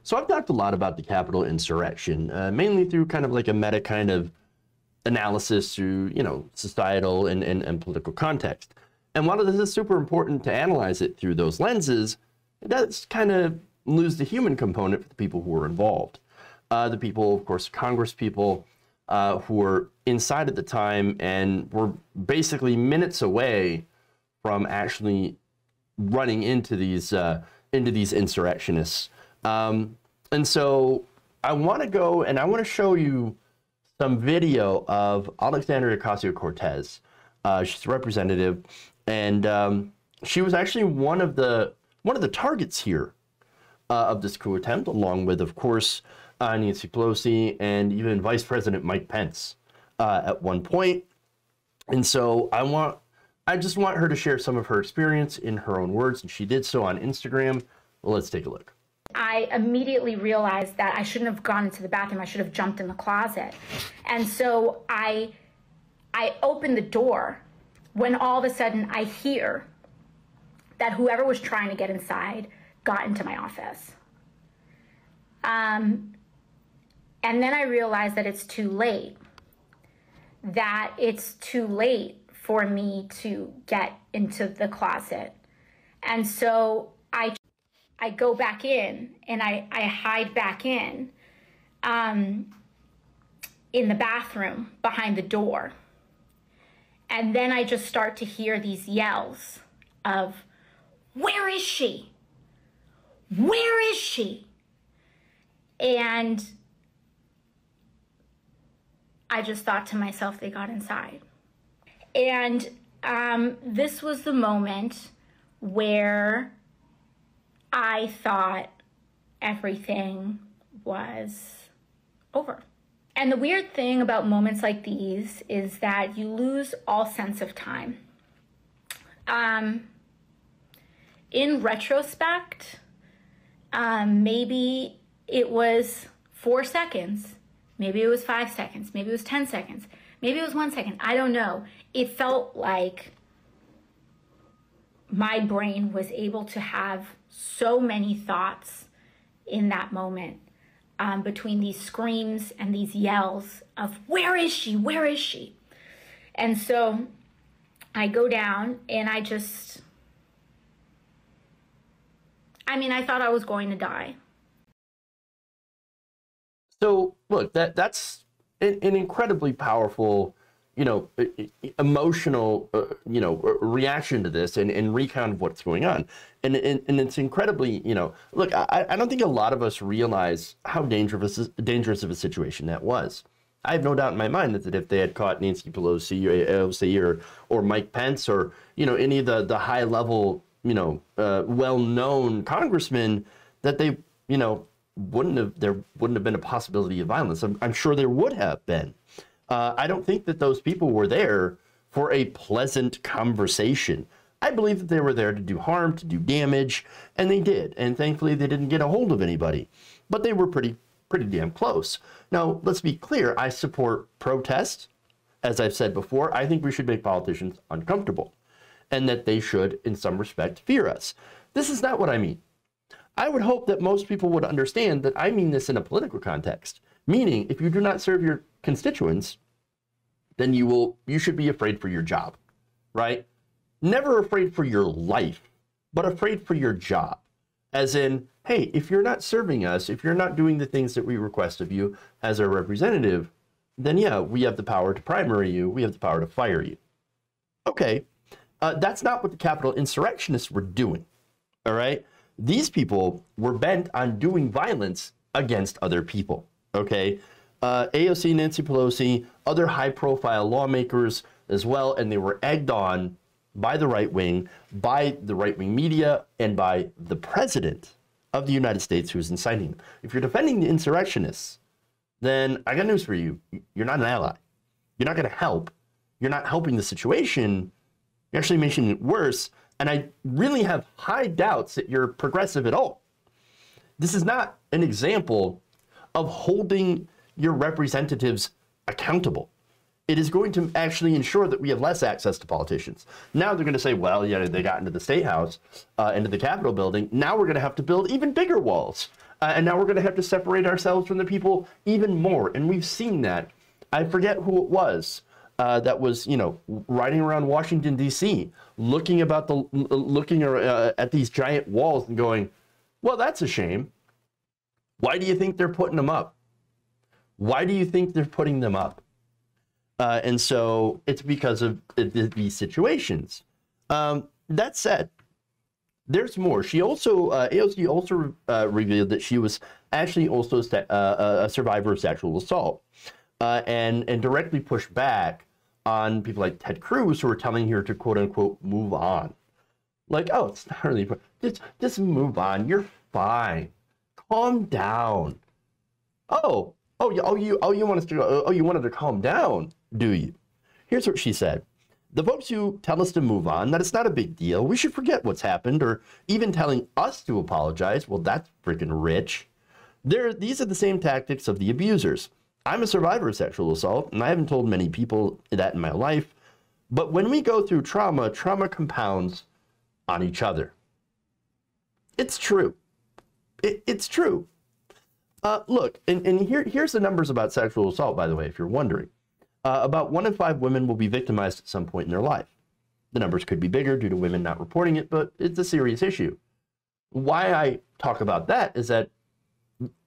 So I've talked a lot about the Capitol insurrection, mainly through kind of like a meta kind of analysis through, you know, societal and political context. And while this is super important to analyze it through those lenses, it does kind of lose the human component for the people who were involved. The people, of course, Congress people who were inside at the time and were basically minutes away from actually running into these insurrectionists. And so I want to go and I want to show you some video of Alexandria Ocasio-Cortez. She's a representative, and she was actually one of the targets here of this coup attempt, along with, of course, Nancy Pelosi and even Vice President Mike Pence at one point. And so I just want her to share some of her experience in her own words, and she did so on Instagram. Well, let's take a look. I immediately realized that I shouldn't have gone into the bathroom. I should have jumped in the closet. And so I opened the door when all of a sudden I hear that whoever was trying to get inside got into my office. And then I realized that it's too late, for me to get into the closet. And so I go back in and I hide back in the bathroom behind the door. And then I just start to hear these yells of, "Where is she? Where is she?" And I just thought to myself, they got inside. And this was the moment where I thought everything was over. And the weird thing about moments like these is that you lose all sense of time. In retrospect, maybe it was 4 seconds. Maybe it was 5 seconds. Maybe it was 10 seconds. Maybe it was 1 second. I don't know. It felt like my brain was able to have so many thoughts in that moment, between these screams and these yells of, "Where is she? Where is she?" And so I go down and I thought I was going to die. So look, that's an incredibly powerful, you know, emotional, you know, reaction to this and recount of what's going on. And it's incredibly, you know, look, I don't think a lot of us realize how dangerous of a situation that was. I have no doubt in my mind that if they had caught Nancy Pelosi or AOC or Mike Pence or, you know, any of the high level, you know, well-known congressmen, that they, you know, there wouldn't have been a possibility of violence. I'm sure there would have been. I don't think that those people were there for a pleasant conversation. I believe that they were there to do harm, to do damage, and they did. And thankfully, they didn't get a hold of anybody. But they were pretty damn close. Now, let's be clear. I support protest. As I've said before, I think we should make politicians uncomfortable, and that they should, in some respect, fear us. This is not what I mean. I would hope that most people would understand that I mean this in a political context. Meaning, if you do not serve your constituents, then you should be afraid for your job, right? Never afraid for your life, but afraid for your job. As in, hey, if you're not serving us, if you're not doing the things that we request of you as our representative, then yeah, we have the power to primary you, we have the power to fire you. Okay, that's not what the Capitol insurrectionists were doing, all right? These people were bent on doing violence against other people, okay? AOC, Nancy Pelosi, other high-profile lawmakers as well, and they were egged on by the right wing media, and by the president of the United States who's inciting them. If you're defending the insurrectionists, then I got news for you. You're not an ally. You're not going to help. You're not helping the situation. You're actually making it worse. And I really have high doubts that you're progressive at all. This is not an example of holding your representatives accountable. It is going to actually ensure that we have less access to politicians. Now they're going to say, well, yeah, they got into the State House, into the Capitol building. Now we're going to have to build even bigger walls And now we're going to have to separate ourselves from the people even more. And we've seen that. I forget who it was that was, you know, riding around Washington, D.C., looking at these giant walls and going, well, that's a shame. Why do you think they're putting them up? Why do you think they're putting them up? And so it's because of these situations. That said, there's more. She also, AOC also revealed that she was actually also a survivor of sexual assault, and directly pushed back on people like Ted Cruz who were telling her to quote unquote move on. Like, oh, it's not really, just move on. You're fine. Calm down. You wanted to calm down, do you? Here's what she said. The folks who tell us to move on, that it's not a big deal, we should forget what's happened, or even telling us to apologize, well, that's freaking rich. These are the same tactics of the abusers. I'm a survivor of sexual assault, and I haven't told many people that in my life, but when we go through trauma, trauma compounds on each other. It's true. It's true. Look, and here's the numbers about sexual assault, by the way, if you're wondering. About 1 in 5 women will be victimized at some point in their life. The numbers could be bigger due to women not reporting it, but it's a serious issue. Why I talk about that is that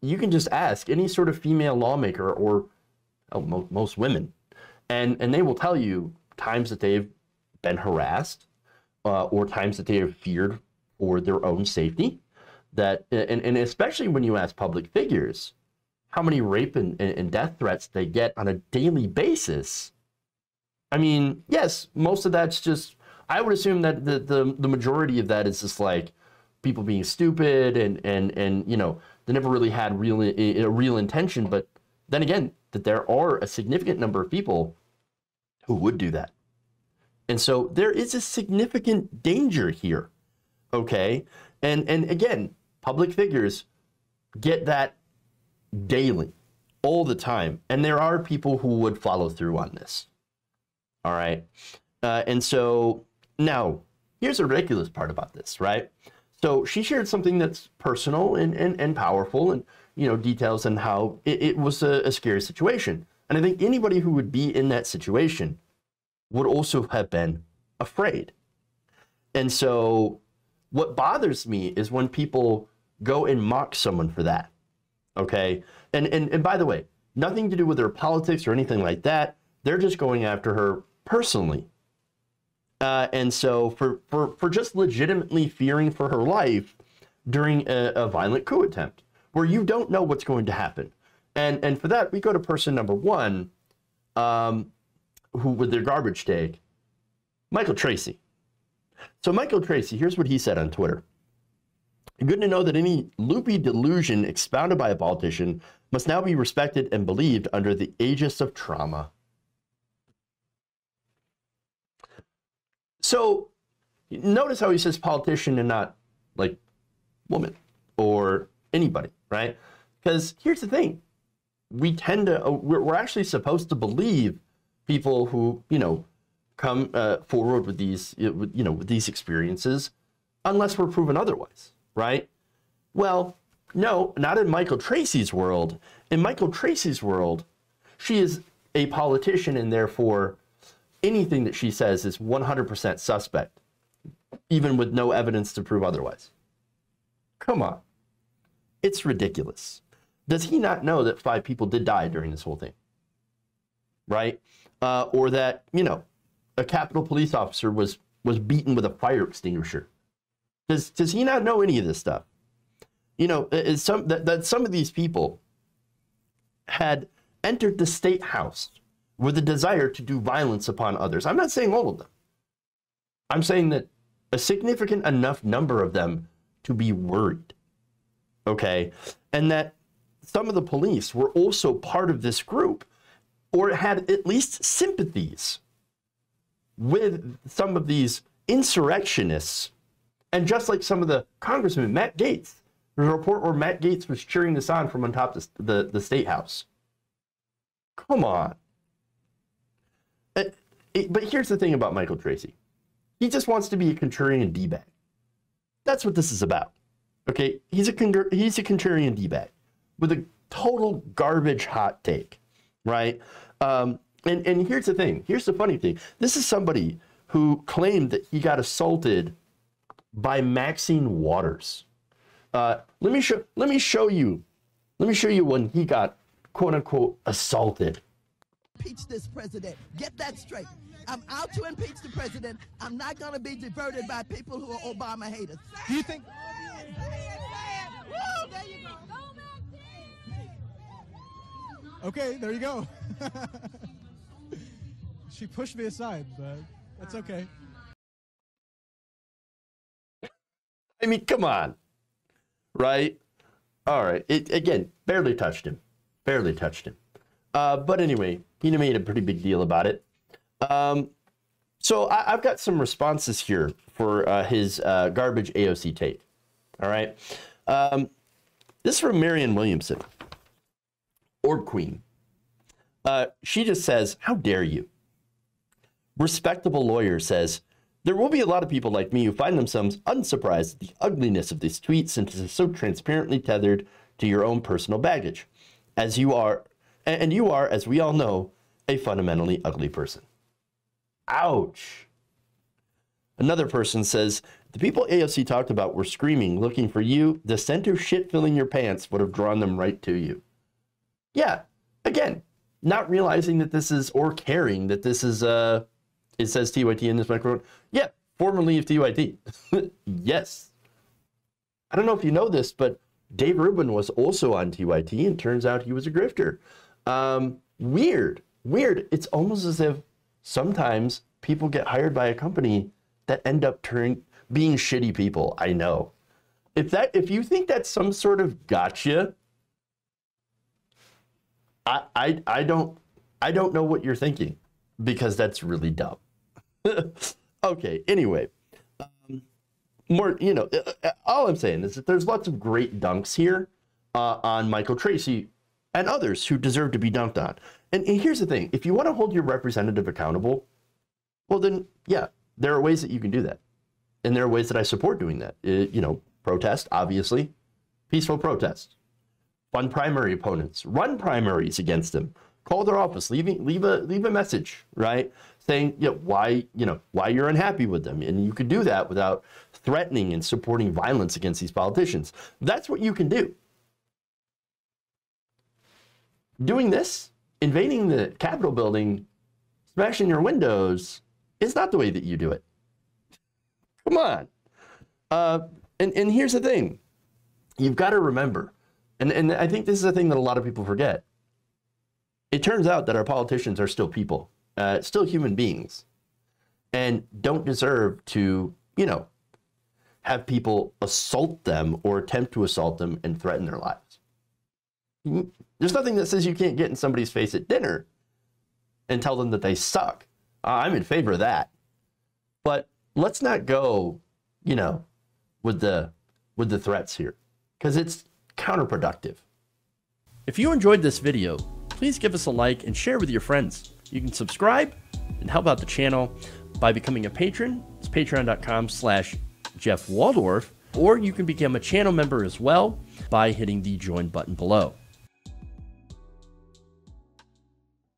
you can just ask any sort of female lawmaker or most women, and they will tell you times that they've been harassed or times that they have feared for their own safety. That and especially when you ask public figures how many rape and death threats they get on a daily basis. I mean, yes, most of that's just, I would assume that the majority of that is just like people being stupid and you know, they never really had a real intention. But then again, that there are a significant number of people who would do that. And so there is a significant danger here, okay? And again, public figures get that daily, all the time. And there are people who would follow through on this. All right. And so now here's the ridiculous part about this, right? So she shared something that's personal and powerful and, you know, details on how it was a scary situation. And I think anybody who would be in that situation would also have been afraid. And so what bothers me is when people go and mock someone for that. Okay. And by the way, nothing to do with her politics or anything like that. They're just going after her personally. And so for just legitimately fearing for her life during a violent coup attempt where you don't know what's going to happen. And for that, we go to person number 1, who with their garbage take, Michael Tracy. So Michael Tracy, here's what he said on Twitter. Good to know that any loopy delusion expounded by a politician must now be respected and believed under the aegis of trauma. So notice how he says politician and not like woman or anybody, right? Because here's the thing. We tend to, we're actually supposed to believe people who, you know, come forward with these, you know, with these experiences unless we're proven otherwise. Right? Well, no, not in Michael Tracy's world. In Michael Tracy's world, she is a politician and therefore anything that she says is 100% suspect, even with no evidence to prove otherwise. Come on. It's ridiculous. Does he not know that 5 people did die during this whole thing? Right? Or that, you know, a Capitol police officer was beaten with a fire extinguisher. Does he not know any of this stuff? You know, that some of these people had entered the state house with a desire to do violence upon others. I'm not saying all of them. I'm saying that a significant enough number of them to be worried. Okay? And that some of the police were also part of this group or had at least sympathies with some of these insurrectionists. And just like some of the congressmen, Matt Gaetz, there's a report where Matt Gaetz was cheering this on from on top of the state house. Come on. But here's the thing about Michael Tracy. He just wants to be a contrarian D-bag. That's what this is about. Okay, he's a contrarian D-bag with a total garbage hot take, right? And here's the thing. Here's the funny thing. This is somebody who claimed that he got assaulted by Maxine Waters. Let me show you when he got quote unquote assaulted. Impeach this president. Get that straight. I'm out to impeach the president. I'm not going to be diverted by people who are Obama haters. Do you think? Okay, there you go. She pushed me aside, but that's okay. I mean, come on. Right? All right. Again, barely touched him. Barely touched him. But anyway, he made a pretty big deal about it. So I've got some responses here for his garbage AOC take. All right. This is from Marianne Williamson, Orb Queen. She just says, "How dare you?" Respectable lawyer says, "There will be a lot of people like me who find themselves unsurprised at the ugliness of this tweet since it is so transparently tethered to your own personal baggage. As you are, and you are, as we all know, a fundamentally ugly person." Ouch. Another person says, "The people AOC talked about were screaming, looking for you. The scent of shit filling your pants would have drawn them right to you." Yeah, again, not realizing that this is, or caring that this is, it says TYT in this microphone. Yeah, formerly of TYT. Yes. I don't know if you know this, but Dave Rubin was also on TYT, and turns out he was a grifter. Weird. It's almost as if sometimes people get hired by a company that end up being shitty people. I know. If you think that's some sort of gotcha, I don't know what you're thinking, because that's really dumb. Okay, anyway, more, all I'm saying is that there's lots of great dunks here on Michael Tracy and others who deserve to be dunked on. And here's the thing. If you want to hold your representative accountable, well then, yeah, there are ways that you can do that. And there are ways that I support doing that. Protest, obviously. Peaceful protest. Fund primary opponents. Run primaries against them. Call their office. Leave a message, right? Saying why you're unhappy with them. And you could do that without threatening and supporting violence against these politicians. That's what you can do. Doing this, invading the Capitol building, smashing your windows, is not the way that you do it. Come on. And here's the thing. You've got to remember, and I think this is a thing that a lot of people forget. It turns out that our politicians are still people, still human beings, and don't deserve to, have people assault them or attempt to assault them and threaten their lives. There's nothing that says you can't get in somebody's face at dinner and tell them that they suck. I'm in favor of that. But let's not go, with the threats here, because it's counterproductive. If you enjoyed this video, please give us a like and share with your friends. You can subscribe and help out the channel by becoming a patron. It's patreon.com/Jeff Waldorf, or you can become a channel member as well by hitting the join button below.